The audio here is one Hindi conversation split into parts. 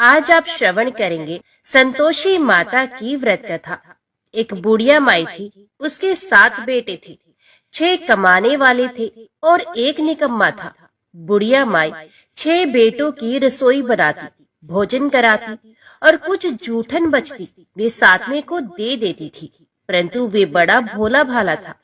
आज आप श्रवण करेंगे संतोषी माता की व्रत कथा। एक बुढ़िया माई थी, उसके 7 बेटे थे। 6 कमाने वाले थे और एक निकम्मा था। बुढ़िया माई 6 बेटों की रसोई बनाती, भोजन कराती और कुछ जूठन बचती वे सातवें को दे देती थी। परंतु वे बड़ा भोला भाला था,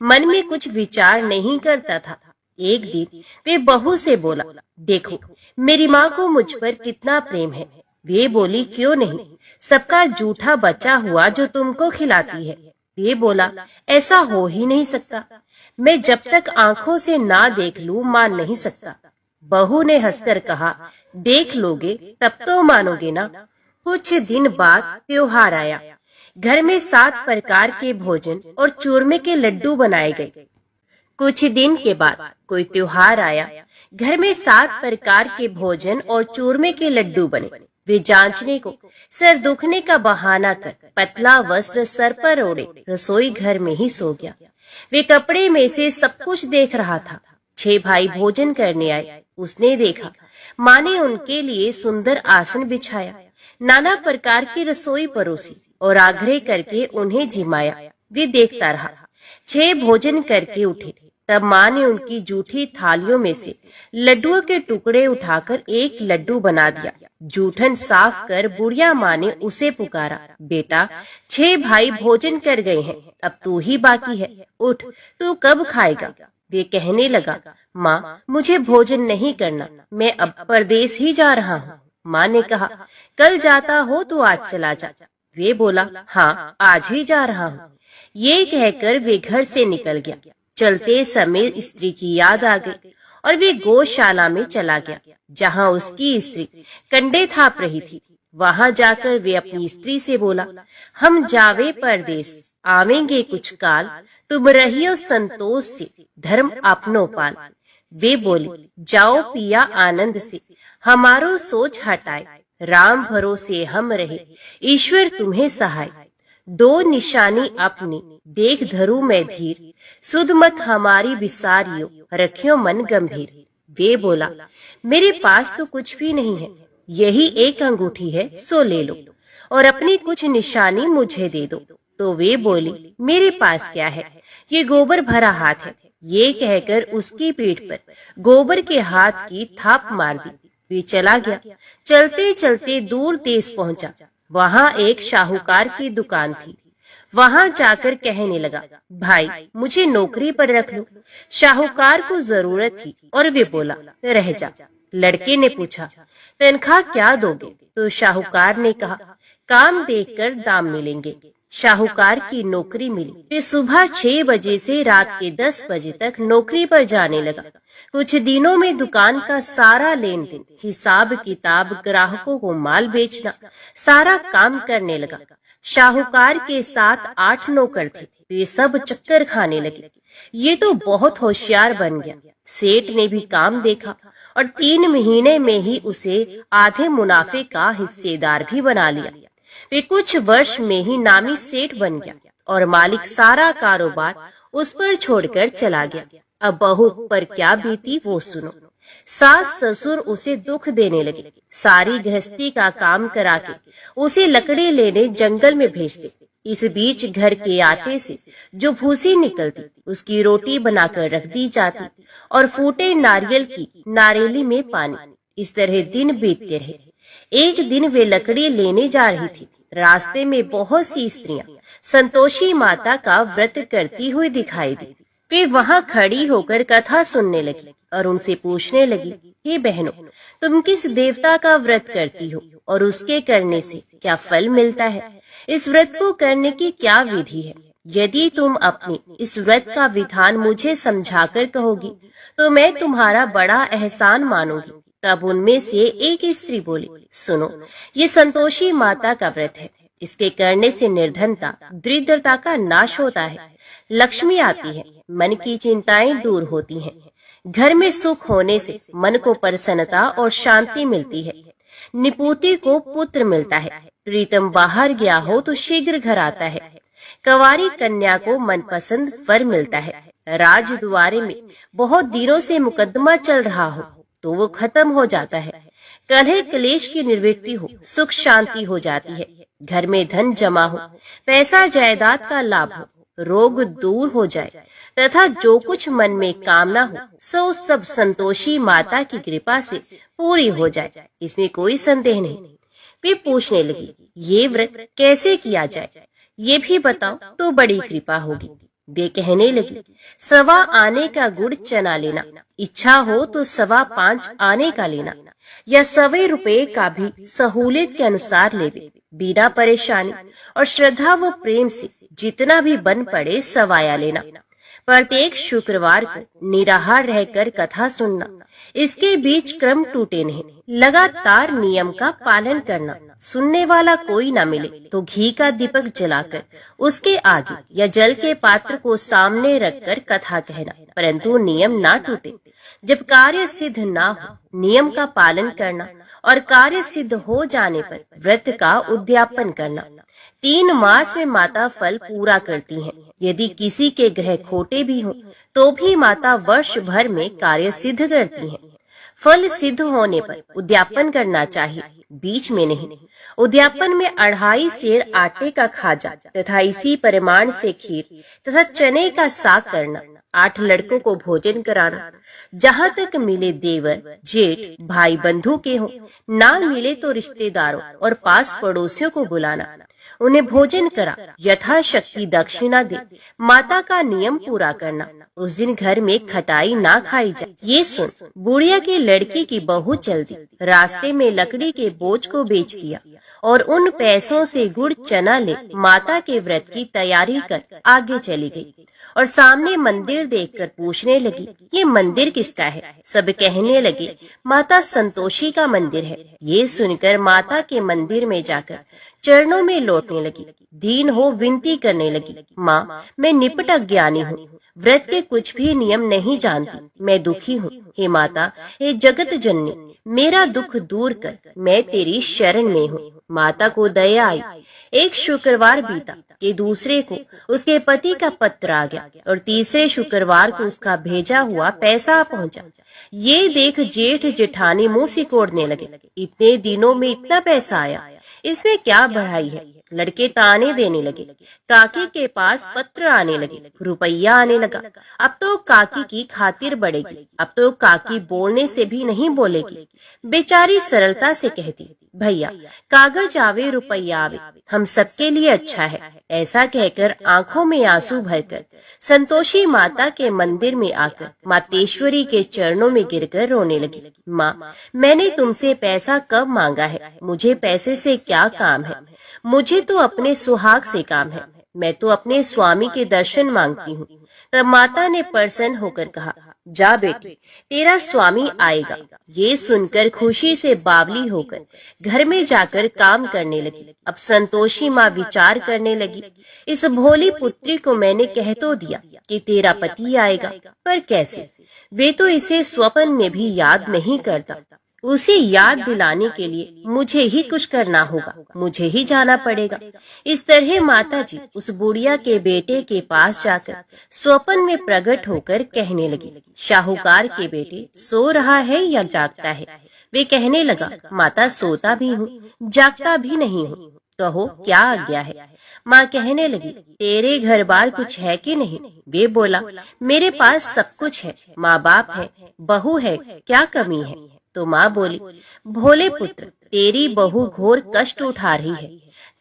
मन में कुछ विचार नहीं करता था। एक दिन वे बहू से बोला, देखो मेरी माँ को मुझ पर कितना प्रेम है। वे बोली, क्यों नहीं, सबका जूठा बचा हुआ जो तुमको खिलाती है। वे बोला, ऐसा हो ही नहीं सकता, मैं जब तक आंखों से ना देख लूं मान नहीं सकता। बहू ने हंसकर कहा, देख लोगे तब तो मानोगे ना। कुछ दिन बाद त्योहार आया। घर में 7 प्रकार के भोजन और चूरमे के लड्डू बनाए गए। कुछ दिन के बाद कोई त्योहार आया। घर में 7 प्रकार के भोजन और चूरमे के लड्डू बने। वे जांचने को सर दुखने का बहाना कर पतला वस्त्र सर पर ओढ़े रसोई घर में ही सो गया। वे कपड़े में से सब कुछ देख रहा था। 6 भाई भोजन करने आए। उसने देखा माँ ने उनके लिए सुंदर आसन बिछाया, नाना प्रकार की रसोई परोसी और आग्रह करके उन्हें जिमाया। वे देखता रहा। 6 भोजन करके उठे, तब माँ ने उनकी जूठी थालियों में से लड्डुओं के टुकड़े उठाकर एक लड्डू बना दिया। जूठन साफ कर बुढ़िया माँ ने उसे पुकारा, बेटा 6 भाई भोजन कर गए हैं, अब तू ही बाकी है, उठ, तू कब खाएगा। वे कहने लगा, माँ मुझे भोजन नहीं करना, मैं अब परदेश ही जा रहा हूँ। माँ ने कहा, कल जाता हो तो आज चला जा। वे बोला, हाँ आज ही जा रहा हूँ। ये कहकर वे घर से निकल गया। चलते समय स्त्री की याद आ गई और वे गौशाला में चला गया, जहाँ उसकी स्त्री कंडे थाप रही थी। वहां जाकर वे अपनी स्त्री से बोला, हम जावे परदेश, आवेंगे कुछ काल, तुम रहियो संतोष से, धर्म अपनो पाल। वे बोली, जाओ पिया आनंद से, हमारो सोच हटाए, राम भरोसे हम रहे, ईश्वर तुम्हें सहाय। 2 निशानी अपनी देख धरू मैं धीर, सुध मत हमारी विसारियो, रखियो मन गंभीर। वे बोला, मेरे पास तो कुछ भी नहीं है, यही एक अंगूठी है, सो ले लो और अपनी कुछ निशानी मुझे दे दो। तो वे बोली, मेरे पास क्या है, ये गोबर भरा हाथ है। ये कहकर उसकी पीठ पर गोबर के हाथ की थाप मार दी। वे चला गया। चलते चलते दूर देश पहुंचा। वहां एक शाहूकार की दुकान थी। वहां जाकर कहने लगा, भाई मुझे नौकरी पर रख लो। शाहूकार को जरूरत थी और वे बोला, रह जा। लड़के ने पूछा, तनख्वाह क्या दोगे? तो शाहूकार ने कहा, काम देखकर दाम मिलेंगे। शाहूकार की नौकरी मिली। वे सुबह 6 बजे से रात के 10 बजे तक नौकरी पर जाने लगा। कुछ दिनों में दुकान का सारा लेन देन, हिसाब किताब, ग्राहकों को माल बेचना, सारा काम करने लगा। शाहूकार के साथ 8 नौकर थे। वे सब चक्कर खाने लगे। ये तो बहुत होशियार बन गया। सेठ ने भी काम देखा और 3 महीने में ही उसे आधे मुनाफे का हिस्सेदार भी बना लिया। वे कुछ वर्ष में ही नामी सेठ बन गया और मालिक सारा कारोबार उस पर छोड़कर चला गया। अब बहू पर क्या बीती वो सुनो। सास ससुर उसे दुख देने लगे। सारी गृहस्थी का काम करा के उसे लकड़ी लेने जंगल में भेजते। इस बीच घर के आटे से जो भूसी निकलती उसकी रोटी बनाकर रख दी जाती और फूटे नारियल की नारेली में पानी। इस तरह दिन बीतते रहे। एक दिन वे लकड़ी लेने जा रही थी। रास्ते में बहुत सी स्त्रियां संतोषी माता का व्रत करती हुई दिखाई दी। वे वहां खड़ी होकर कथा सुनने लगी और उनसे पूछने लगी, हे बहनों, तुम किस देवता का व्रत करती हो और उसके करने से क्या फल मिलता है? इस व्रत को करने की क्या विधि है? यदि तुम अपने इस व्रत का विधान मुझे समझाकर कहोगी तो मैं तुम्हारा बड़ा एहसान मानूंगी। तब उनमें से एक स्त्री बोली, सुनो, ये संतोषी माता का व्रत है। इसके करने से निर्धनता, दरिद्रता का नाश होता है, लक्ष्मी आती है, मन की चिंताएं दूर होती हैं, घर में सुख होने से मन को प्रसन्नता और शांति मिलती है, निपुति को पुत्र मिलता है, प्रीतम बाहर गया हो तो शीघ्र घर आता है, कंवारी कन्या को मनपसंद वर मिलता है, राजद्वारे में बहुत दिनों से मुकदमा चल रहा हो तो वो खत्म हो जाता है, कलह क्लेश की निवृत्ति हो, सुख शांति हो जाती है, घर में धन जमा हो, पैसा जायदाद का लाभ हो, रोग दूर हो जाए तथा जो कुछ मन में कामना हो सो सब संतोषी माता की कृपा से पूरी हो जाए, इसमें कोई संदेह नहीं। वे पूछने लगी, ये व्रत कैसे किया जाए, ये भी बताओ तो बड़ी कृपा होगी। वे कहने लगी, 1.25 आने का गुड़ चना लेना, इच्छा हो तो 5.25 आने का लेना, या 1.25 रुपए का भी सहूलियत के अनुसार लेवे, बिना परेशानी और श्रद्धा व प्रेम से जितना भी बन पड़े सवाया लेना। प्रत्येक शुक्रवार को निराहार रहकर कथा सुनना, इसके बीच क्रम टूटे नहीं, लगातार नियम का पालन करना। सुनने वाला कोई न मिले तो घी का दीपक जलाकर उसके आगे या जल के पात्र को सामने रखकर कथा कहना, परंतु नियम ना टूटे। जब कार्य सिद्ध ना हो नियम का पालन करना और कार्य सिद्ध हो जाने पर व्रत का उद्यापन करना। 3 मास में माता फल पूरा करती हैं। यदि किसी के ग्रह खोटे भी हों तो भी माता वर्ष भर में कार्य सिद्ध करती हैं। फल सिद्ध होने पर उद्यापन करना चाहिए, बीच में नहीं। उद्यापन में 2.5 सेर आटे का खाजा तथा इसी परिमाण से खीर तथा चने का साग करना, 8 लड़कों को भोजन कराना, जहाँ तक मिले देवर जेठ भाई बंधु के हों, ना मिले तो रिश्तेदारों और पास पड़ोसियों को बुलाना, उन्हें भोजन करा, यथाशक्ति दक्षिणा दे, माता का नियम पूरा करना। उस दिन घर में खटाई ना खाई जाए। ये सुन बुढ़िया की लड़की की बहू चल दी, रास्ते में लकड़ी के बोझ को बेच दिया और उन पैसों से गुड़ चना ले माता के व्रत की तैयारी कर आगे चली गई और सामने मंदिर देखकर पूछने लगी, ये मंदिर किसका है? सब कहने लगे, माता संतोषी का मंदिर है। ये सुनकर माता के मंदिर में जाकर चरणों में लौटने लगी, दीन हो विनती करने लगी, माँ मैं निपट अज्ञानी हूँ, व्रत के कुछ भी नियम नहीं जानती, मैं दुखी हूँ। हे माता, हे जगत जननी, मेरा दुख दूर कर, मैं तेरी शरण में हूँ। माता को दया आई। एक शुक्रवार बीता कि दूसरे को उसके पति का पत्र आ गया और तीसरे शुक्रवार को उसका भेजा हुआ पैसा पहुंचा। ये देख जेठ जेठानी मुंह सिकोड़ने लगे, इतने दिनों में इतना पैसा आया, इसमें क्या बढ़ाई है? लड़के ताने देने लगे, काकी के पास पत्र आने लगे, रुपया आने लगा। अब तो काकी की खातिर बढ़ेगी, अब तो काकी बोलने से भी नहीं बोलेगी। बेचारी सरलता से कहती, भैया कागज आवे रुपया आवे, हम सबके लिए अच्छा है। ऐसा कहकर आंखों में आंसू भरकर संतोषी माता के मंदिर में आकर मातेश्वरी के चरणों में गिरकर रोने लगी। माँ, मैंने तुमसे पैसा कब मांगा है? मुझे पैसे से क्या काम है? मुझे तो अपने सुहाग से काम है, मैं तो अपने स्वामी के दर्शन मांगती हूँ। तब माता ने प्रसन्न होकर कहा, जा बेटी, तेरा स्वामी आएगा। ये सुनकर खुशी से बावली होकर घर में जाकर काम करने लगी। अब संतोषी माँ विचार करने लगी, इस भोली पुत्री को मैंने कह तो दिया कि तेरा पति आएगा, पर कैसे? वे तो इसे स्वप्न में भी याद नहीं करता। उसे याद दिलाने के लिए मुझे ही कुछ करना होगा, मुझे ही जाना पड़ेगा। इस तरह माता जी उस बुढ़िया के बेटे के पास जाकर स्वप्न में प्रकट होकर कहने लगी, शाहूकार के बेटे सो रहा है या जागता है? वे कहने लगा, माता सोता भी हूँ, जागता भी नहीं हूँ, कहो क्या आज्ञा है? माँ कहने लगी, तेरे घर बार कुछ है कि नहीं? वे बोला, मेरे पास सब कुछ है, माँ बाप है, बहू है, क्या कमी है? तो माँ बोली, भोले पुत्र, तेरी बहू घोर कष्ट उठा रही है,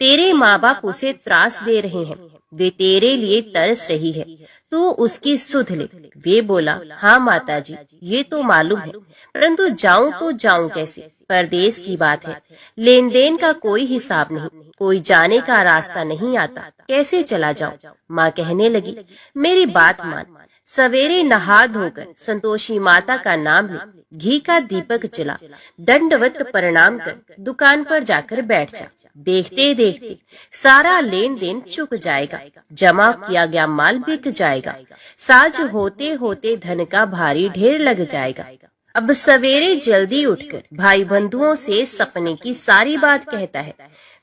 तेरे माँ बाप उसे त्रास दे रहे हैं, वे तेरे लिए तरस रही है, तू उसकी सुध ले। वे बोला, हाँ माता जी, ये तो मालूम है, परंतु जाऊं तो जाऊं कैसे? परदेश की बात है, लेन देन का कोई हिसाब नहीं, कोई जाने का रास्ता नहीं आता, कैसे चला जाऊं? माँ कहने लगी, मेरी बात मान, सवेरे नहा धोकर संतोषी माता का नाम ले, घी का दीपक जला, दंडवत प्रणाम कर दुकान पर जाकर बैठ जा। देखते देखते सारा लेन देन चुक जाएगा, जमा किया गया माल बिक जाएगा, साज होते होते धन का भारी ढेर लग जाएगा। अब सवेरे जल्दी उठकर भाई बंधुओं से सपने की सारी बात कहता है।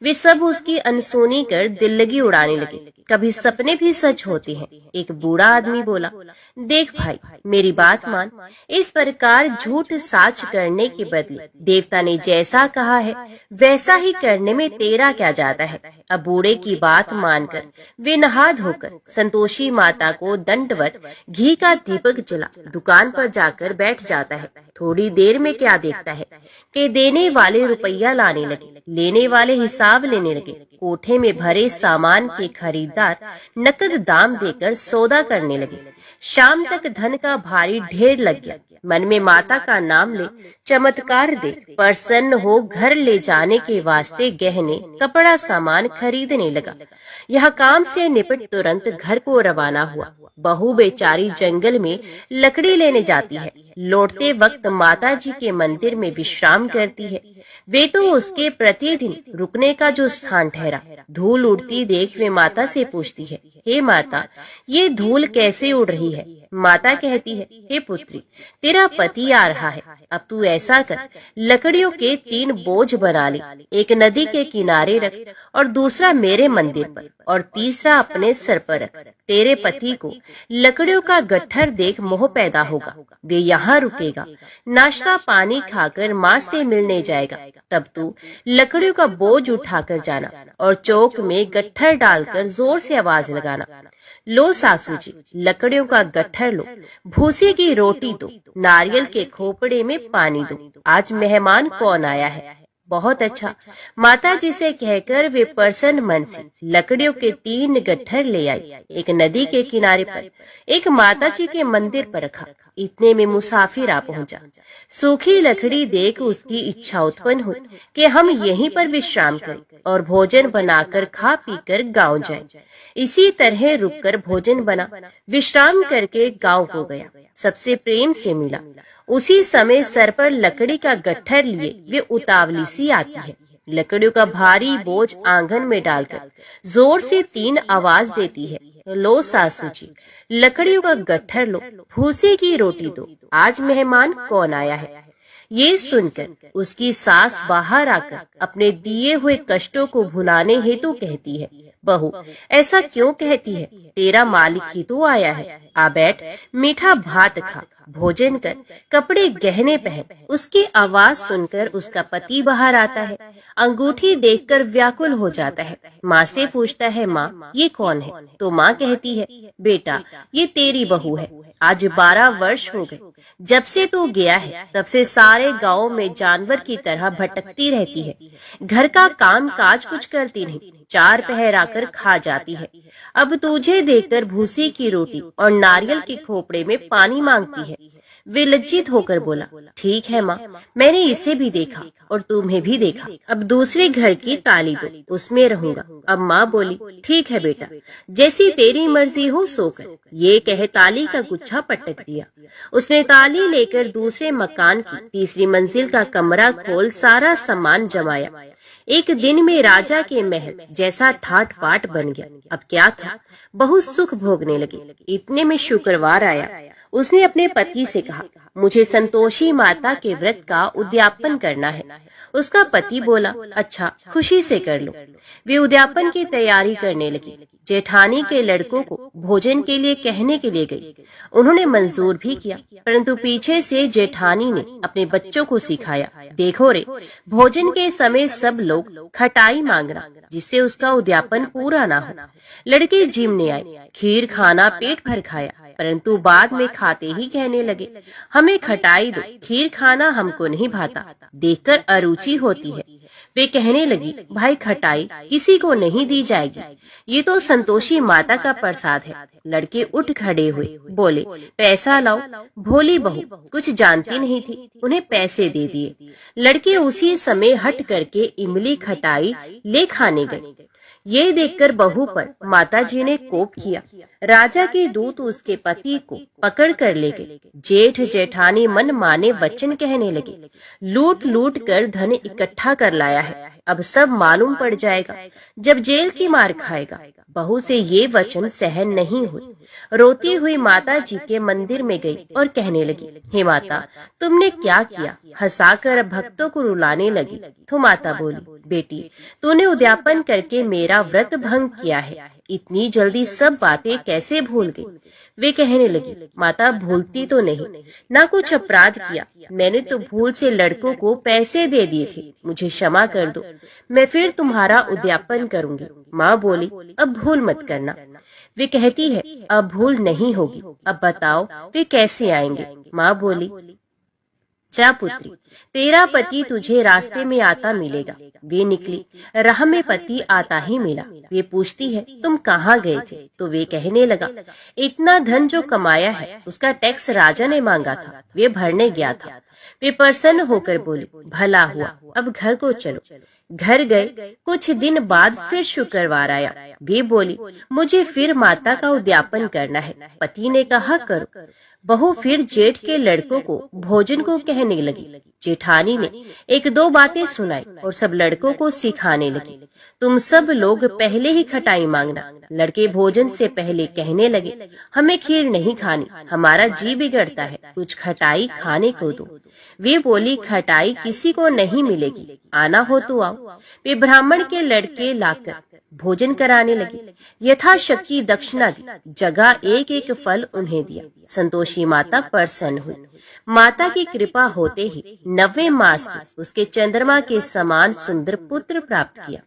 वे सब उसकी अनसुनी कर दिल लगी उड़ाने लगे। कभी सपने भी सच होते हैं। एक बूढ़ा आदमी बोला, देख भाई, मेरी बात मान। इस प्रकार झूठ साच करने के बदले देवता ने जैसा कहा है वैसा ही करने में तेरा क्या जाता है। अब बूढ़े की बात मानकर वे नहा धोकर संतोषी माता को दंडवत घी का दीपक जला दुकान पर जाकर बैठ जाता है। थोड़ी देर में क्या देखता है कि देने वाले रुपया लाने लगे, लेने वाले हिसाब लेने लगे। कोठे में भरे सामान के खरीदार नकद दाम देकर सौदा करने लगे। शाम तक धन का भारी ढेर लग गया। मन में माता का नाम ले चमत्कार देख प्रसन्न हो घर ले जाने के वास्ते गहने कपड़ा सामान खरीदने लगा। यह काम से निपट तुरंत घर को रवाना हुआ। बहू बेचारी जंगल में लकड़ी लेने जाती है। लौटते वक्त माता जी के मंदिर में विश्राम करती है। वे तो उसके प्रतिदिन रुकने का जो स्थान ठहरा। धूल उड़ती देख वे माता से पूछती है, हे माता, ये धूल कैसे उड़ रही है? माता कहती है, हे पुत्री, तेरा पति आ रहा है। अब तू ऐसा कर, लकड़ियों के 3 बोझ बना ले। एक नदी के किनारे रख और दूसरा मेरे मंदिर पर और तीसरा अपने सर पर रख। तेरे पति को लकड़ियों का गट्ठर देख मोह पैदा होगा। वे यहाँ रुकेगा, नाश्ता पानी खाकर माँ से मिलने जाएगा। तब तू लकड़ियों का बोझ उठाकर जाना और चौक में गट्ठर डालकर जोर से आवाज लगाना, लो सासू जी, लकड़ियों का गट्ठर लो, भूसी की रोटी दो, नारियल के खोपड़े में पानी दो। आज मेहमान कौन आया है? बहुत अच्छा। माता जी से कहकर वे प्रसन्न मन से लकड़ियों के 3 गट्ठर ले आई। एक नदी के किनारे पर, एक माता जी के मंदिर पर रखा। इतने में मुसाफिर आ पहुंचा। सूखी लकड़ी देख उसकी इच्छा उत्पन्न हुई कि हम यहीं पर विश्राम करें और भोजन बनाकर खा पीकर गांव जाएं। इसी तरह रुककर भोजन बना, विश्राम करके गांव को गया। सबसे प्रेम से मिला। उसी समय सर पर लकड़ी का गट्ठर लिए वे उतावली सी आती है। लकड़ियों का भारी बोझ आंगन में डालकर जोर से 3 आवाज देती है, लो सासू जी, लकड़ियों का गट्ठर लो, भूसे की रोटी दो, आज मेहमान कौन आया है? ये सुनकर उसकी सास बाहर आकर अपने दिए हुए कष्टों को भुलाने हेतु कहती है, बहू, ऐसा क्यों कहती है? तेरा मालिक ही तो आया है। आ बैठ, मीठा भात खा, भोजन कर, कपड़े गहने पहन। उसकी आवाज सुनकर उसका पति बाहर आता है। अंगूठी देखकर व्याकुल हो जाता है। माँ से पूछता है, माँ, ये कौन है? तो माँ कहती है, बेटा, ये तेरी बहू है। आज 12 वर्ष हो गए जब से तू गया है। तब से सारे गांव में जानवर की तरह भटकती रहती है। घर का काम काज कुछ करती नहीं, 4 पहर आकर खा जाती है। अब तुझे देखकर भूसी की रोटी और नारियल के खोपड़े में पानी मांगती है। वे लज्जित होकर बोला, ठीक है माँ, मैंने इसे भी देखा और तुम्हें भी देखा। अब दूसरे घर की ताली दो, उसमें रहूंगा। अब माँ बोली, ठीक है बेटा, जैसी तेरी मर्जी हो सो कर। ये कहे ताली का गुच्छा पटक दिया। उसने ताली लेकर दूसरे मकान की 3री मंजिल का कमरा खोल सारा सामान जमाया। एक दिन में राजा के महल जैसा ठाट बाट बन गया। अब क्या था, बहुत सुख भोगने लगे। इतने में शुक्रवार आया। उसने अपने पति से कहा, मुझे संतोषी माता के व्रत का उद्यापन करना है। उसका पति बोला, अच्छा, खुशी से कर लो। वे उद्यापन की तैयारी करने लगी। जेठानी के लड़कों को भोजन के लिए कहने के लिए गई। उन्होंने मंजूर भी किया, परंतु पीछे से जेठानी ने अपने बच्चों को सिखाया, देखो रे, भोजन के समय सब लोग खटाई मांगना, जिससे उसका उद्यापन पूरा ना हो। लड़के जिमने आए, खीर खाना पेट भर खाया, परंतु बाद में खाते ही कहने लगे, हमें खटाई दो, खीर खाना हमको नहीं भाता, देखकर अरुचि होती है। वे कहने लगी, भाई खटाई किसी को नहीं दी जाएगी, ये तो संतोषी माता का प्रसाद है। लड़के उठ खड़े हुए, बोले, पैसा लाओ। भोली बहू कुछ जानती नहीं थी, उन्हें पैसे दे दिए। लड़के उसी समय हट करके इमली खटाई ले खाने गए। ये देखकर बहू पर माताजी ने कोप किया। राजा के दूत उसके पति को पकड़ कर ले गए। जेठ जेठानी मन माने वचन कहने लगे, लूट लूट कर धन इकट्ठा कर लाया है, अब सब मालूम पड़ जाएगा, जब जेल की मार खाएगा। बहू से ये वचन सहन नहीं हुई। रोती हुई माता जी के मंदिर में गई और कहने लगी, हे माता, तुमने क्या किया? हंसाकर भक्तों को रुलाने लगी। तो माता बोली, बेटी, तूने उद्यापन करके मेरा व्रत भंग किया है। इतनी जल्दी सब बातें कैसे भूल गई? वे कहने लगी, माता, भूलती तो नहीं, ना कुछ अपराध किया। मैंने तो भूल से लड़कों को पैसे दे दिए थे। मुझे क्षमा कर दो, मैं फिर तुम्हारा उद्यापन करूंगी। माँ बोली, अब भूल मत करना। वे कहती है, अब भूल नहीं होगी। अब बताओ वे कैसे आएंगे? माँ बोली, जा पुत्री, तेरा पति तुझे रास्ते में आता मिलेगा। वे निकली, राह में पति आता ही मिला। वे पूछती है, तुम कहाँ गए थे? तो वे कहने लगा, इतना धन जो कमाया है उसका टैक्स राजा ने मांगा था, वे भरने गया था। वे प्रसन्न होकर बोली, भला हुआ, अब घर को चलो। घर गए। कुछ दिन बाद फिर शुक्रवार आया। वे बोली, मुझे फिर माता का उद्यापन करना है। पति ने कहा, करो। बहू फिर जेठ के लड़कों को भोजन को कहने लगी। जेठानी ने एक दो बातें सुनाई और सब लड़कों को सिखाने लगी, तुम सब लोग पहले ही खटाई मांगना। लड़के भोजन से पहले कहने लगे, हमें खीर नहीं खानी, हमारा जी बिगड़ता है, कुछ खटाई खाने को दो। वे बोली, खटाई किसी को नहीं मिलेगी, आना हो तो आओ। वे ब्राह्मण के लड़के लाकर भोजन कराने लगे। यथाशक्ति दक्षिणा दी, जगह एक एक फल उन्हें दिया। संतोषी माता प्रसन्न हुई। माता की कृपा होते ही 90वें मास में उसके चंद्रमा के समान सुंदर पुत्र प्राप्त किया।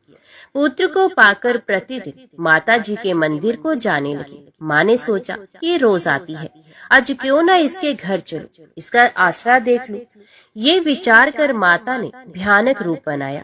पुत्र को पाकर प्रतिदिन माता जी के मंदिर को जाने लगी। माँ ने सोचा, ये रोज आती है, आज क्यों न इसके घर चलो, इसका आसरा देख लूं। ये विचार कर माता ने भयानक रूप बनाया।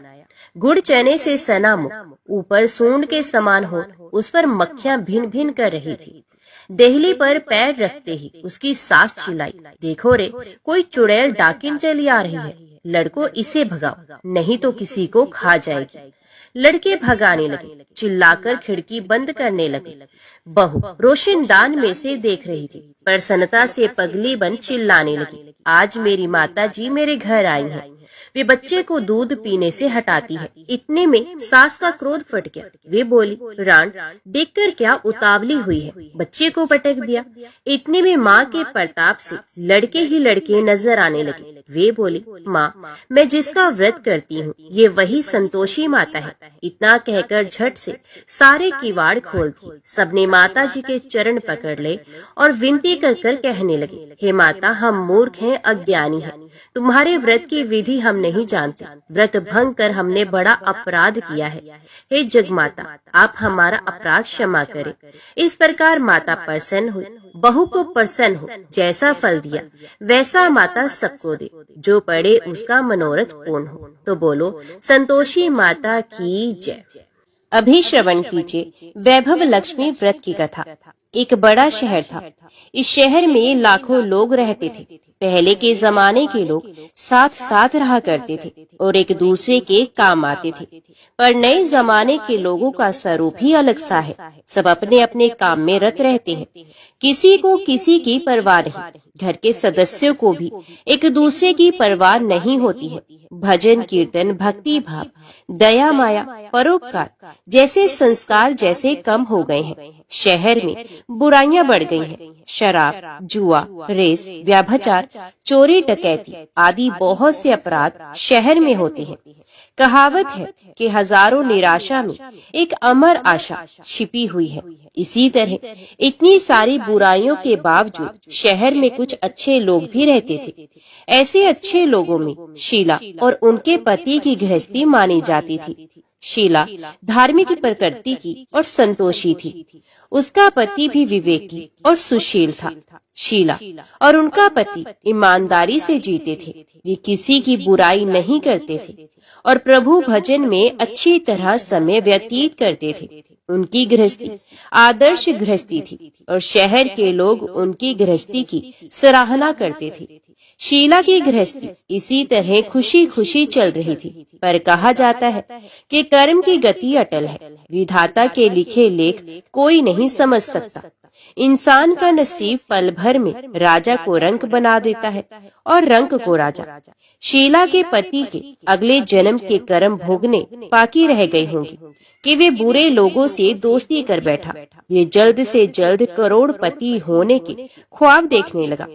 गुड़ चने से सना मुख, ऊपर सूंड के समान हो, उस पर मक्खियां भिन भिन कर रही थी। देहली पर पैर रखते ही उसकी सांस चिल्लाई, देखो रे, कोई चुड़ैल डाकिन चली आ रही है, लड़को इसे भगाओ, नहीं तो किसी को खा जाएगी। लड़के भगाने लगे, चिल्लाकर खिड़की बंद करने लगे। बहू रोशनदान में से देख रही थी, प्रसन्नता से पगली बन चिल्लाने लगी, आज मेरी माता जी मेरे घर आई हैं। वे बच्चे को दूध पीने से हटाती है। इतने में सास का क्रोध फट गया। वे बोली, रान, देखकर क्या उतावली हुई है, बच्चे को पटक दिया। इतने में माँ के प्रताप से लड़के ही लड़के नजर आने लगे। वे बोली, माँ, मैं जिसका व्रत करती हूँ ये वही संतोषी माता है। इतना कहकर झट से सारे किवाड़ खोल दिए। सबने माता जी के चरण पकड़ ले और विनती कर कर कहने लगे, हे माता, हम मूर्ख हैं, अज्ञानी हैं, तुम्हारे व्रत की विधि हम नहीं जानते, व्रत भंग कर हमने बड़ा अपराध किया है। हे जगमाता, आप हमारा अपराध क्षमा करें। इस प्रकार माता प्रसन्न हुई। बहू को प्रसन्न हो, जैसा फल दिया वैसा माता सबको दे, जो पड़े उसका मनोरथ पूर्ण हो। तो बोलो संतोषी माता की जय। अभी श्रवण कीजिए वैभव लक्ष्मी व्रत की कथा। एक बड़ा शहर था। इस शहर में लाखों लोग रहते थे। पहले के जमाने के लोग साथ साथ रहा करते थे और एक दूसरे के काम आते थे, पर नए जमाने के लोगों का स्वरूप ही अलग सा है। सब अपने अपने काम में रत रहते हैं, किसी को किसी की परवाह नहीं। घर के सदस्यों को भी एक दूसरे की परवाह नहीं होती है। भजन कीर्तन, भक्ति भाव, दया माया, परोपकार जैसे संस्कार जैसे कम हो गए हैं। शहर में बुराइयां बढ़ गई हैं। शराब, जुआ, रेस, व्यभिचार, चोरी, डकैती आदि बहुत से अपराध शहर में होते हैं। कहावत है कि हजारों निराशा में एक अमर आशा छिपी हुई है। इसी तरह इतनी सारी बुराइयों के बावजूद शहर में कुछ अच्छे लोग भी रहते थे। ऐसे अच्छे लोगों में शीला और उनके पति की गृहस्थी मानी जाती थी। शीला धार्मिक प्रकृति की और संतोषी थी। उसका पति भी विवेकी और सुशील था। शीला और उनका पति ईमानदारी से जीते थे। वे किसी की बुराई नहीं करते थे और प्रभु भजन में अच्छी तरह समय व्यतीत करते थे। उनकी गृहस्थी आदर्श गृहस्थी थी और शहर के लोग उनकी गृहस्थी की सराहना करते थे। शीला की गृहस्थी इसी तरह खुशी खुशी चल रही थी, पर कहा जाता है कि कर्म की गति अटल है। विधाता के लिखे लेख कोई नहीं समझ सकता। इंसान का नसीब पल भर में राजा को रंक बना देता है और रंक को राजा। शीला के पति के अगले जन्म के कर्म भोगने बाकी रह गए होंगे कि वे बुरे लोगों से दोस्ती कर बैठा। ये जल्द से जल्द करोड़पति होने के ख्वाब देखने लगा,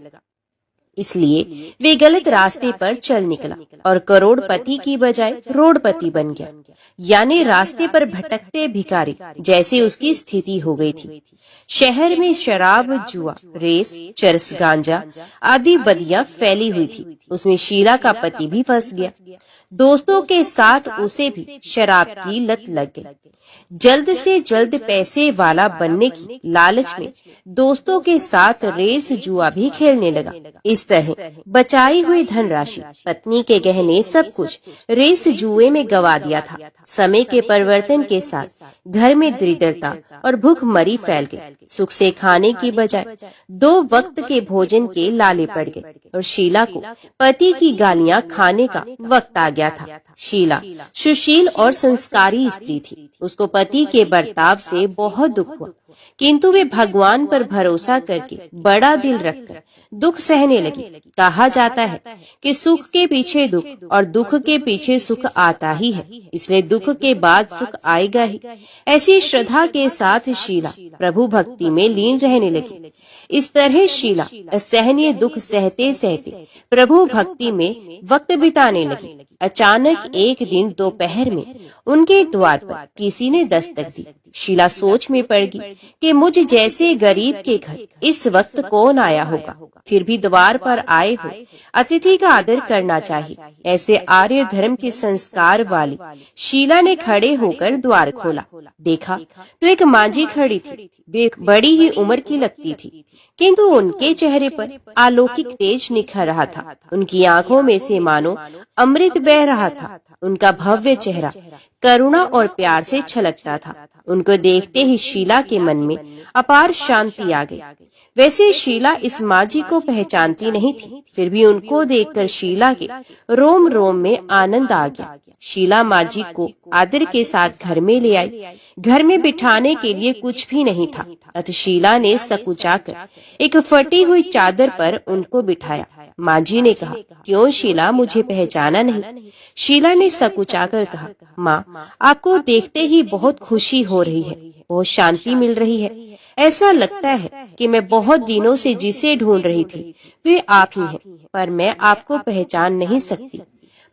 इसलिए वे गलत रास्ते पर चल निकला और करोड़पति की बजाय रोडपति बन गया, यानी रास्ते पर भटकते भिखारी जैसे उसकी स्थिति हो गई थी। शहर में शराब, जुआ, रेस, चरस, गांजा आदि बदियां फैली हुई थी। उसमें शीला का पति भी फंस गया। दोस्तों के साथ उसे भी शराब की लत लग गई। जल्द से जल्द पैसे वाला बनने की लालच में दोस्तों के साथ रेस, जुआ भी खेलने लगा। इस तरह बचाई हुई धनराशि, पत्नी के गहने, सब कुछ रेस जुए में गवा दिया था। समय के परिवर्तन के साथ घर में दरिद्रता और भूखमरी फैल गई। सुख से खाने की बजाय 2 वक्त के भोजन के लाले पड़ गए और शीला को पति की गालियां खाने का वक्त आ गया था। शीला सुशील और संस्कारी स्त्री थी। उसको पति के बर्ताव से बहुत दुख हुआ, किंतु वे भगवान पर भरोसा करके बड़ा दिल रखकर दुख सहने लगी। कहा जाता है कि सुख के पीछे दुख और दुख के पीछे सुख आता ही है, इसलिए दुख के बाद सुख आएगा ही। ऐसी श्रद्धा के साथ शीला प्रभु भक्ति में लीन रहने लगी। इस तरह शीला असहनीय दुख सहते सहते प्रभु भक्ति में वक्त बिताने लगी। अचानक एक दिन दोपहर में उनके द्वार पर किसी ने दस्तक दी। शीला सोच में पड़ गई कि मुझ जैसे गरीब के घर इस वक्त कौन आया होगा। फिर भी द्वार पर आए हो अतिथि का आदर करना चाहिए। ऐसे आर्य धर्म के संस्कार वाली शीला ने खड़े होकर द्वार खोला। देखा तो एक मांझी खड़ी थी। वे बड़ी ही उम्र की लगती थी, किंतु उनके चेहरे पर अलौकिक तेज निखर रहा था। उनकी आंखों में से मानो अमृत बह रहा था। उनका भव्य चेहरा करुणा और प्यार से छलकता था। उनको देखते ही शीला के मन में अपार शांति आ गई। वैसे शीला इस मांझी को पहचानती नहीं थी, फिर भी उनको देखकर शीला के रोम रोम में आनंद आ गया। शीला मांझी को आदर के साथ घर में ले आई। घर में बिठाने के लिए कुछ भी नहीं था, अतः शीला ने सकुचाकर एक फटी हुई चादर पर उनको बिठाया। मांझी ने कहा, क्यों शीला, मुझे पहचाना नहीं? शीला ने सकुचाकर कहा, माँ, आपको देखते ही बहुत खुशी हो रही है, बहुत शांति मिल रही है। ऐसा लगता है कि मैं बहुत दिनों से जिसे ढूंढ रही थी वे आप ही हैं, पर मैं आपको पहचान नहीं सकती।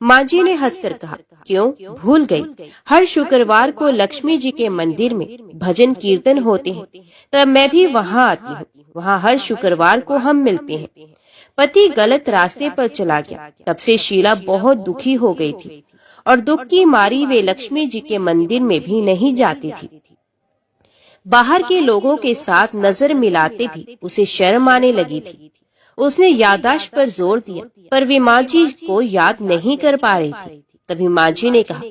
मांझी ने हंसकर कहा, क्यों, भूल गई? हर शुक्रवार को लक्ष्मी जी के मंदिर में भजन कीर्तन होते हैं, तब मैं भी वहाँ आती हूँ। वहाँ हर शुक्रवार को हम मिलते हैं। पति गलत रास्ते पर चला गया। तब से शीला बहुत दुखी हो गई थी और दुख की मारी वे लक्ष्मी जी के मंदिर में भी नहीं जाती थी। बाहर के लोगों के साथ नजर मिलाते भी उसे शर्म आने लगी थी। उसने याददाश्त पर जोर दिया, पर वे मांझी को याद नहीं कर पा रही थी। तभी मांझी ने कहा,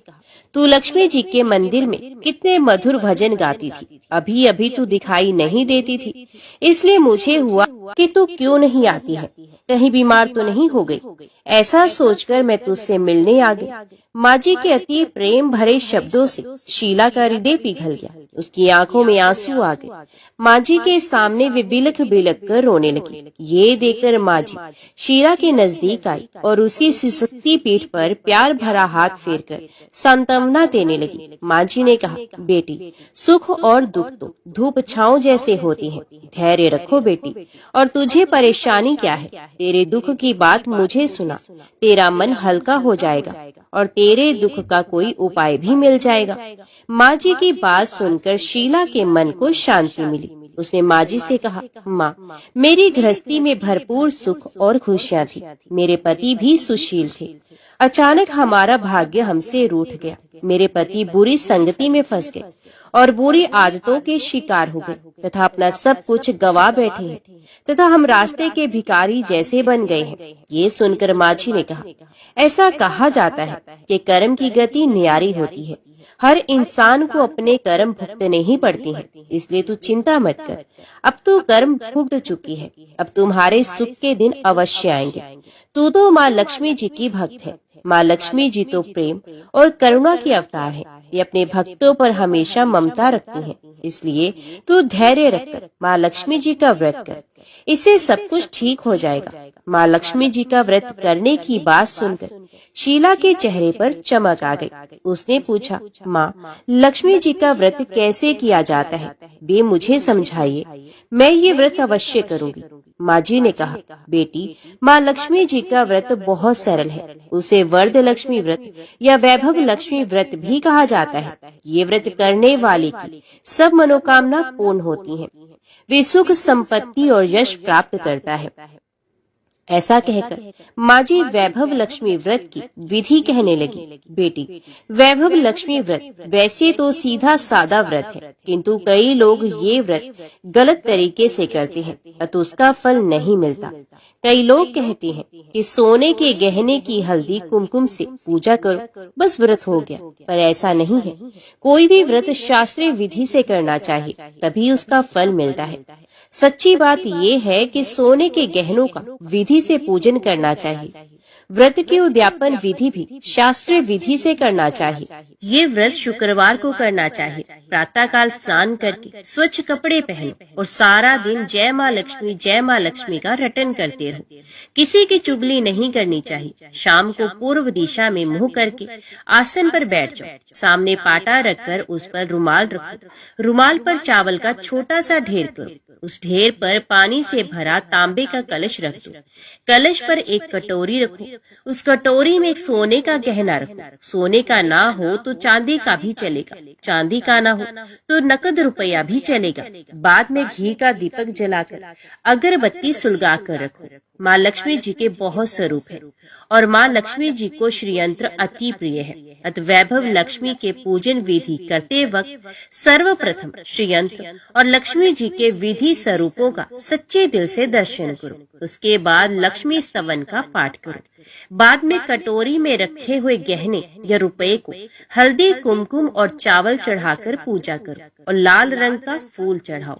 तू लक्ष्मी जी के मंदिर में कितने मधुर भजन गाती थी, अभी अभी तू दिखाई नहीं देती थी, इसलिए मुझे हुआ कि तू क्यों नहीं आती है, कहीं बीमार तो नहीं हो गई? ऐसा सोचकर मैं तुझसे मिलने आ गई। मांझी के अति प्रेम भरे शब्दों से शीला का हृदय पिघल गया। उसकी आंखों में आंसू आ गए। मांझी के सामने वे बिलख बिलख कर रोने लगी। ये देखकर मांझी शीला के नजदीक आई और उसकी सिसकती पीठ पर प्यार भरा हाथ फेरकर सांत्वना देने लगी। मांझी ने कहा, बेटी, सुख और दुख तो धूप छांव जैसे होती हैं। धैर्य रखो बेटी, और तुझे परेशानी क्या है? तेरे दुख की बात मुझे सुना, तेरा मन हल्का हो जाएगा और तेरे दुख का कोई उपाय भी मिल जाएगा। मांझी की बात सुनकर शीला के मन को शांति मिली। उसने मांझी से कहा, माँ, मेरी गृहस्थी में भरपूर सुख और खुशियाँ थी। मेरे पति भी सुशील थे। अचानक हमारा भाग्य हमसे रूठ गया। मेरे पति बुरी संगति में फंस गए और बुरी आदतों के शिकार हो गए तथा अपना सब कुछ गवा बैठे हैं तथा हम रास्ते के भिखारी जैसे बन गए हैं। ये सुनकर माझी ने कहा, ऐसा कहा जाता है कि कर्म की गति न्यारी होती है। हर इंसान को अपने कर्म भुगतने ही पड़ती हैं, इसलिए तू चिंता मत कर। अब तू कर्म भुगत चुकी है, अब तुम्हारे सुख के दिन अवश्य आएंगे। तू तो माँ लक्ष्मी जी की भक्त है। माँ लक्ष्मी जी तो प्रेम और करुणा की अवतार है। ये अपने भक्तों पर हमेशा ममता रखती हैं, इसलिए तू धैर्य रखकर माँ लक्ष्मी जी का व्रत कर, इससे सब कुछ ठीक हो जाएगा। माँ लक्ष्मी जी का व्रत करने की बात सुनकर शीला के चेहरे पर चमक आ गई। उसने पूछा, माँ लक्ष्मी जी का व्रत कैसे किया जाता है? वे मुझे समझाइए, मैं ये व्रत अवश्य करूंगी। माँ जी ने कहा, बेटी माँ लक्ष्मी जी का व्रत बहुत सरल है। उसे वरद लक्ष्मी व्रत या वैभव लक्ष्मी व्रत भी कहा जाता है। ये व्रत करने वाले की सब मनोकामना पूर्ण होती हैं। वे सुख संपत्ति और यश प्राप्त करता है। ऐसा कहकर माँ जी वैभव लक्ष्मी व्रत की विधि कहने लगी। बेटी वैभव लक्ष्मी व्रत वैसे तो सीधा सादा व्रत है, किंतु कई लोग ये व्रत गलत तरीके से करते हैं अतः उसका फल नहीं मिलता। कई लोग कहते हैं कि सोने के गहने की हल्दी कुमकुम से पूजा करो, बस व्रत हो गया, पर ऐसा नहीं है। कोई भी व्रत शास्त्रीय विधि से करना चाहिए, तभी उसका फल मिलता है। सच्ची बात ये है कि सोने के गहनों का विधि से पूजन करना चाहिए। व्रत की उद्यापन विधि भी शास्त्रीय विधि से करना चाहिए। ये व्रत शुक्रवार को करना चाहिए। प्रातः काल स्नान करके स्वच्छ कपड़े पहनो और सारा दिन जय माँ लक्ष्मी का रटन करते रहो। किसी की चुगली नहीं करनी चाहिए। शाम को पूर्व दिशा में मुंह करके आसन पर बैठ जाओ। सामने पाटा रखकर उस पर रुमाल रखो। रुमाल पर चावल का छोटा सा ढेर करो। उस ढेर पर पानी से भरा तांबे का कलश रख दो। कलश पर एक कटोरी रखो। उस कटोरी में एक सोने का गहना रखो। सोने का ना हो तो चांदी का भी चलेगा। चांदी का ना हो तो नकद रुपया भी चलेगा। बाद में घी का दीपक जलाकर अगरबत्ती सुलगा कर रखो। माँ लक्ष्मी जी के बहुत स्वरूप है और माँ लक्ष्मी जी को श्रीयंत्र अति प्रिय है। अतः वैभव लक्ष्मी के पूजन विधि करते वक्त सर्वप्रथम श्रीयंत्र और लक्ष्मी जी के विधि स्वरूपों का सच्चे दिल से दर्शन करो। उसके बाद लक्ष्मी स्तवन का पाठ करो। बाद में कटोरी में रखे हुए गहने या रुपए को हल्दी कुमकुम और चावल चढ़ाकर पूजा करो और लाल रंग का फूल चढ़ाओ।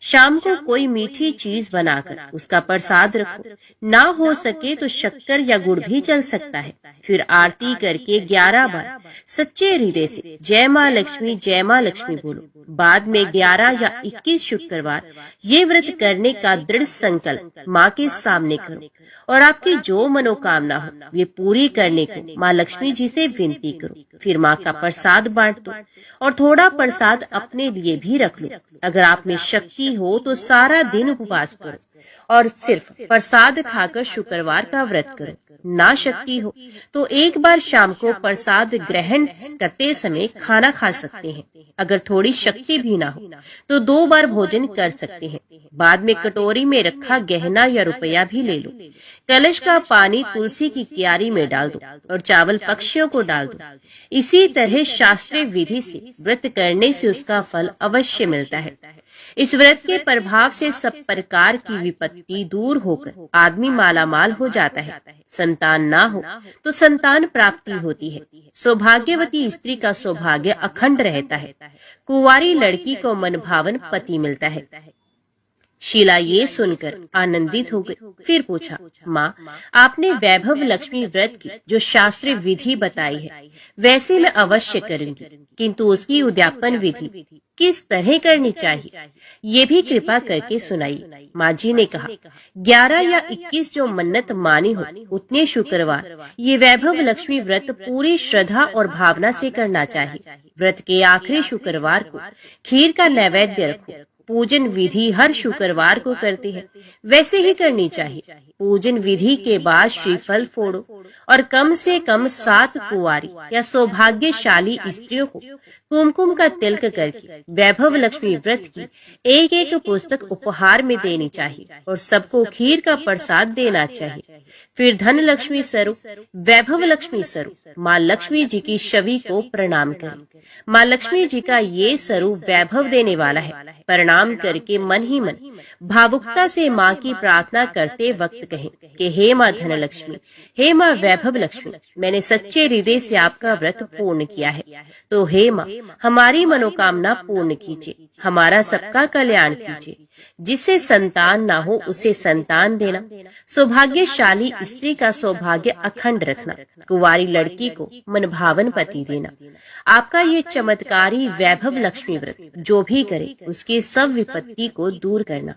शाम को कोई मीठी चीज बनाकर उसका प्रसाद रखो। ना हो सके तो शक्कर या गुड़ भी चल सकता है। फिर आरती करके 11 बार सच्चे हृदय से जय माँ लक्ष्मी बोलो। बाद में 11 या 21 शुक्रवार ये व्रत करने का दृढ़ संकल्प माँ के सामने करो और आपकी जो मनोकामना हो वे पूरी करने को माँ लक्ष्मी जी से विनती करो। फिर माँ का प्रसाद बांट दो और थोड़ा प्रसाद अपने लिए भी रख लो। अगर आप में शक्ति हो तो सारा दिन उपवास करो और सिर्फ प्रसाद खाकर शुक्रवार का व्रत करो। ना शक्ति हो तो एक बार शाम को प्रसाद ग्रहण करते समय खाना खा सकते हैं। अगर थोड़ी शक्ति भी ना हो तो 2 बार भोजन कर सकते हैं। बाद में कटोरी में रखा गहना या रुपया भी ले लो। कलश का पानी तुलसी की क्यारी में डाल दो और चावल पक्षियों को डाल दो। इसी तरह शास्त्रीय विधि से व्रत करने से उसका फल अवश्य मिलता है। इस व्रत के प्रभाव से सब प्रकार की विपत्ति दूर होकर आदमी मालामाल हो जाता है। संतान ना हो तो संतान प्राप्ति होती है। सौभाग्यवती स्त्री का सौभाग्य अखंड रहता है। कुंवारी लड़की को मनभावन पति मिलता है। शीला ये सुनकर आनंदित हो गई। फिर पूछा, माँ आपने वैभव लक्ष्मी व्रत की जो शास्त्रीय विधि बताई है वैसे मैं अवश्य करूंगी, किंतु उसकी उद्यापन विधि किस तरह करनी चाहिए ये भी कृपा करके सुनाइए। माँ जी ने कहा, 11 या 21 जो मन्नत मानी हो उतने शुक्रवार ये वैभव लक्ष्मी व्रत पूरी श्रद्धा और भावना से करना चाहिए। व्रत के आखिरी शुक्रवार को खीर का नैवेद्य रखो। पूजन विधि हर शुक्रवार को करते हैं, वैसे ही करनी चाहिए। पूजन विधि के बाद श्रीफल फोड़ो और कम से कम 7 कुंवारी या सौभाग्यशाली स्त्रियों को कुमकुम का तिलक करके वैभव लक्ष्मी व्रत की एक एक पुस्तक उपहार में देनी चाहिए और सबको खीर का प्रसाद देना चाहिए। फिर धन लक्ष्मी स्वरूप, वैभव लक्ष्मी स्वरूप माँ लक्ष्मी जी की छवि को प्रणाम करें। माँ लक्ष्मी जी का ये स्वरूप वैभव देने वाला है। प्रणाम करके मन ही मन भावुकता से माँ की प्रार्थना करते वक्त कहें कि हे माँ धन लक्ष्मी, हे माँ वैभव लक्ष्मी, मैंने सच्चे हृदय से आपका व्रत पूर्ण किया है, तो हे माँ हमारी मनोकामना पूर्ण कीजिए, हमारा सबका कल्याण कीजिए। जिससे संतान ना हो उसे संतान देना, सौभाग्यशाली स्त्री का सौभाग्य अखंड रखना, कुंवारी लड़की को मनभावन पति देना। आपका ये चमत्कारी वैभव लक्ष्मी व्रत जो भी करे उसकी सब विपत्ति को दूर करना,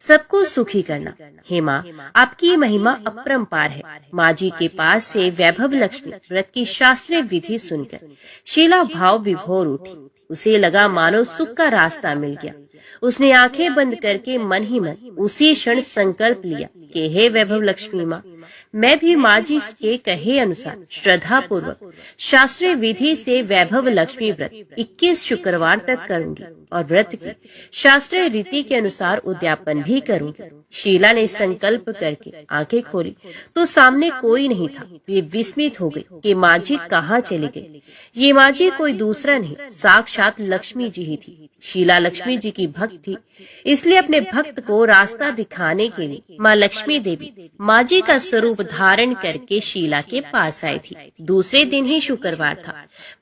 सबको सुखी करना। हे माँ आपकी महिमा अपरंपार है। माँ जी के पास से वैभव लक्ष्मी व्रत की शास्त्रीय विधि सुनकर शीला भाव विभोर उठी। उसे लगा मानो सुख का रास्ता मिल गया। उसने आंखें बंद करके मन ही मन उसी क्षण संकल्प लिया कि हे वैभव लक्ष्मी माँ, मैं भी माँ जी के कहे अनुसार श्रद्धा पूर्वक शास्त्रीय विधि से वैभव लक्ष्मी व्रत 21 शुक्रवार तक करूंगी और व्रत की शास्त्रीय रीति के अनुसार उद्यापन भी करूंगी। शीला ने संकल्प करके आंखें खोली तो सामने कोई नहीं था। वे विस्मित हो गई कि माँ जी कहाँ चली गई। ये माँ जी कोई दूसरा नहीं, साक्षात लक्ष्मी जी ही थी। शीला लक्ष्मी जी की भक्त थी, इसलिए अपने भक्त को रास्ता दिखाने के लिए माँ लक्ष्मी देवी माँ जी का स्वरूप धारण करके शीला के पास आई थी। दूसरे दिन ही शुक्रवार था।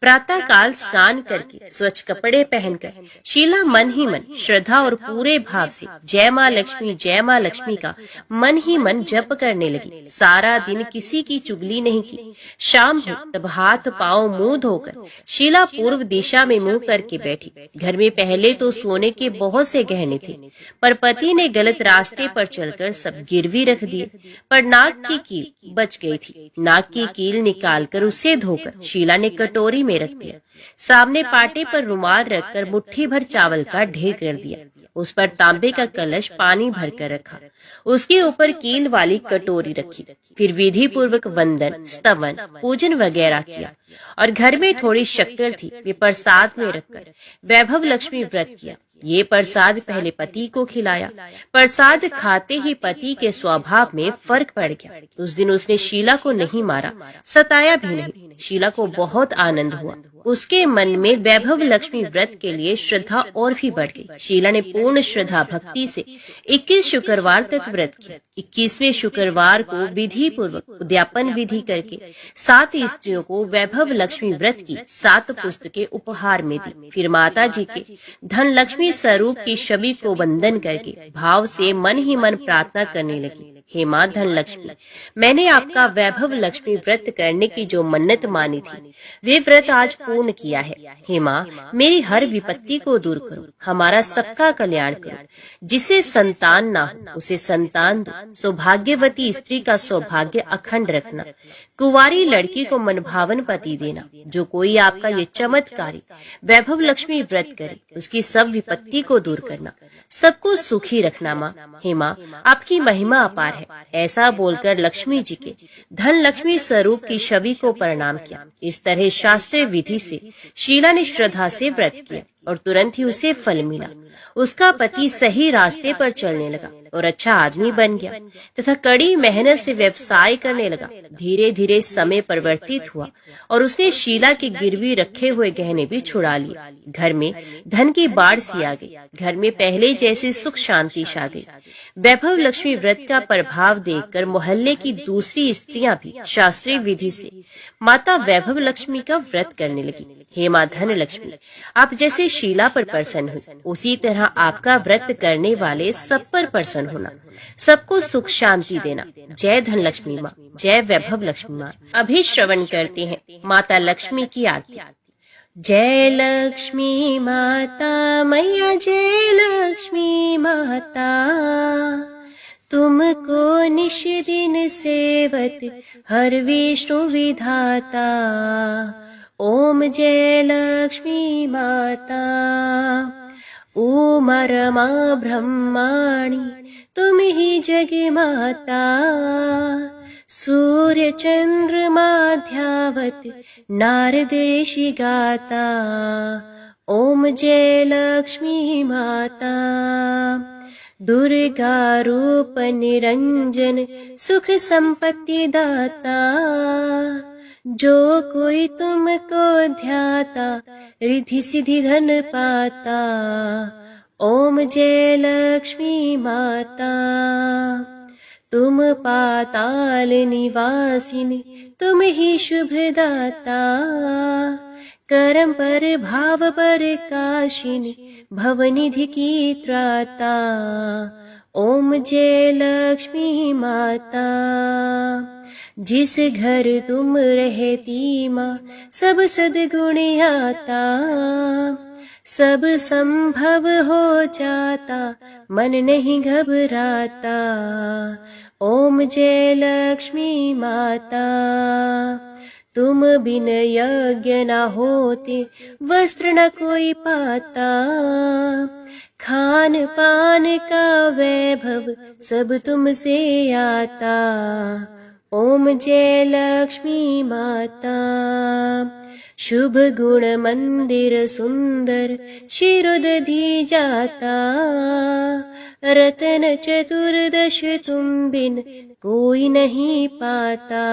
प्रातः काल स्नान करके स्वच्छ कपड़े पहनकर शीला मन ही मन श्रद्धा और पूरे भाव से जय माँ लक्ष्मी का मन ही मन जप करने लगी। सारा दिन किसी की चुगली नहीं की। शाम हो तब हाथ पांव मुंह धोकर शीला पूर्व दिशा में मुंह करके बैठी। घर में पहले तो सोने के बहुत से गहने थे, पर पति ने गलत रास्ते पर चलकर सब गिरवी रख दिए। पर नाक की कील बच गई थी। नाक की कील निकालकर उसे धोकर शीला ने कटोरी में रख दिया। सामने पाटे पर रुमाल रखकर मुट्ठी भर चावल का ढेर कर दिया। उस पर तांबे का कलश पानी भरकर रखा। उसके ऊपर कील वाली कटोरी रखी। फिर विधि पूर्वक वंदन, स्तवन, पूजन वगैरह किया और घर में थोड़ी शक्कर थी, वे प्रसाद में रखकर वैभव लक्ष्मी व्रत किया। ये प्रसाद पहले पति को खिलाया। प्रसाद खाते ही पति के स्वभाव में फर्क पड़ गया। उस दिन उसने शीला को नहीं मारा, सताया भी नहीं। शीला को बहुत आनंद हुआ। उसके मन में वैभव लक्ष्मी व्रत के लिए श्रद्धा और भी बढ़ गई। शीला ने पूर्ण श्रद्धा भक्ति से 21 शुक्रवार तक व्रत किया। 21वें शुक्रवार को विधि पूर्वक उद्यापन विधि करके 7 स्त्रियों को वैभव लक्ष्मी व्रत की 7 पुस्तकें उपहार में दी। फिर माता जी के धन लक्ष्मी स्वरूप की छवि को वंदन करके भाव से मन ही मन प्रार्थना करने लगी। हे माँ धन लक्ष्मी, मैंने आपका वैभव लक्ष्मी व्रत करने की जो मन्नत मानी थी वे व्रत आज पूर्ण किया है। हे माँ मेरी हर विपत्ति को दूर करो, हमारा सबका कल्याण करो। जिसे संतान ना हो उसे संतान दो, सौभाग्यवती स्त्री का सौभाग्य अखंड रखना, कुंवारी लड़की को मनभावन पति देना। जो कोई आपका ये चमत्कारी वैभव लक्ष्मी व्रत करे उसकी सब विपत्ति को दूर करना, सबको सुखी रखना। माँ हे माँ आपकी महिमा अपार है। ऐसा बोलकर लक्ष्मी जी के धन लक्ष्मी स्वरूप की छवि को प्रणाम किया। इस तरह शास्त्रीय विधि से शीला ने श्रद्धा से व्रत किया और तुरंत ही उसे फल मिला। उसका पति सही रास्ते पर चलने लगा और अच्छा आदमी बन गया तथा कड़ी मेहनत से व्यवसाय करने लगा। धीरे धीरे समय परिवर्तित हुआ और उसने शीला के गिरवी रखे हुए गहने भी छुड़ा लिए। घर में धन की बाढ़ सी आ गई। घर में पहले जैसे सुख शांति छा गई। वैभव लक्ष्मी व्रत का प्रभाव देखकर मोहल्ले की दूसरी स्त्रियां भी शास्त्रीय विधि से माता वैभव लक्ष्मी का व्रत करने लगी। हे माँ धन लक्ष्मी, आप जैसे शीला पर प्रसन्न हुई उसी तरह आपका व्रत करने वाले सब पर प्रसन्न होना, सबको सुख शांति देना। जय धन लक्ष्मी माँ, जय वैभव लक्ष्मी माँ। अभी श्रवण करते हैं माता लक्ष्मी की आरती। जय लक्ष्मी माता मैया, जय लक्ष्मी माता, तुमको निश दिन सेवत हर विष्णु विधाता। ओम जय लक्ष्मी माता, उमा रमा ब्रह्माणी तुम ही जग माता, सूर्य चंद्रमा ध्यावत नारद ऋषि गाता, ओम जय लक्ष्मी माता। दुर्गा रूप निरंजन सुख संपत्ति दाता, जो कोई तुमको ध्याता रिद्धि सिद्धि धन पाता, ओम जय लक्ष्मी माता। तुम पाताल निवासिनी तुम ही शुभ दाता, कर्म पर भाव पर काशिनी भवनिधि की त्राता, ओम जय लक्ष्मी माता। जिस घर तुम रहती माँ सब सद्गुण आता, सब संभव हो जाता मन नहीं घबराता, ओम जय लक्ष्मी माता। तुम बिन यज्ञ न होते वस्त्र न कोई पाता, खान पान का वैभव सब तुमसे आता, ओम जय लक्ष्मी माता। शुभ गुण मंदिर सुंदर शिरोदधि जाता, रतन चतुर्दश तुम बिन कोई नहीं पाता,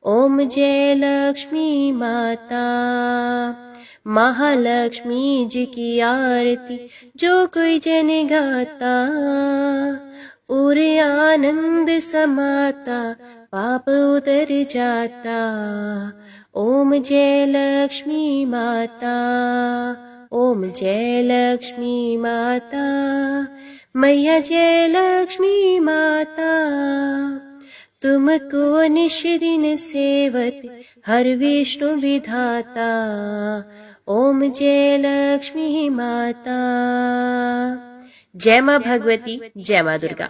ओम जय लक्ष्मी माता। महालक्ष्मी जी की आरती जो कोई जन गाता, और आनंद समाता पाप उतर जाता, ओम जय लक्ष्मी माता। ओम जय लक्ष्मी माता, मैया जय लक्ष्मी माता। तुमको निश दिन सेवत हर विष्णु विधाता, ओम जय लक्ष्मी माता। जय माँ भगवती, जय माँ दुर्गा।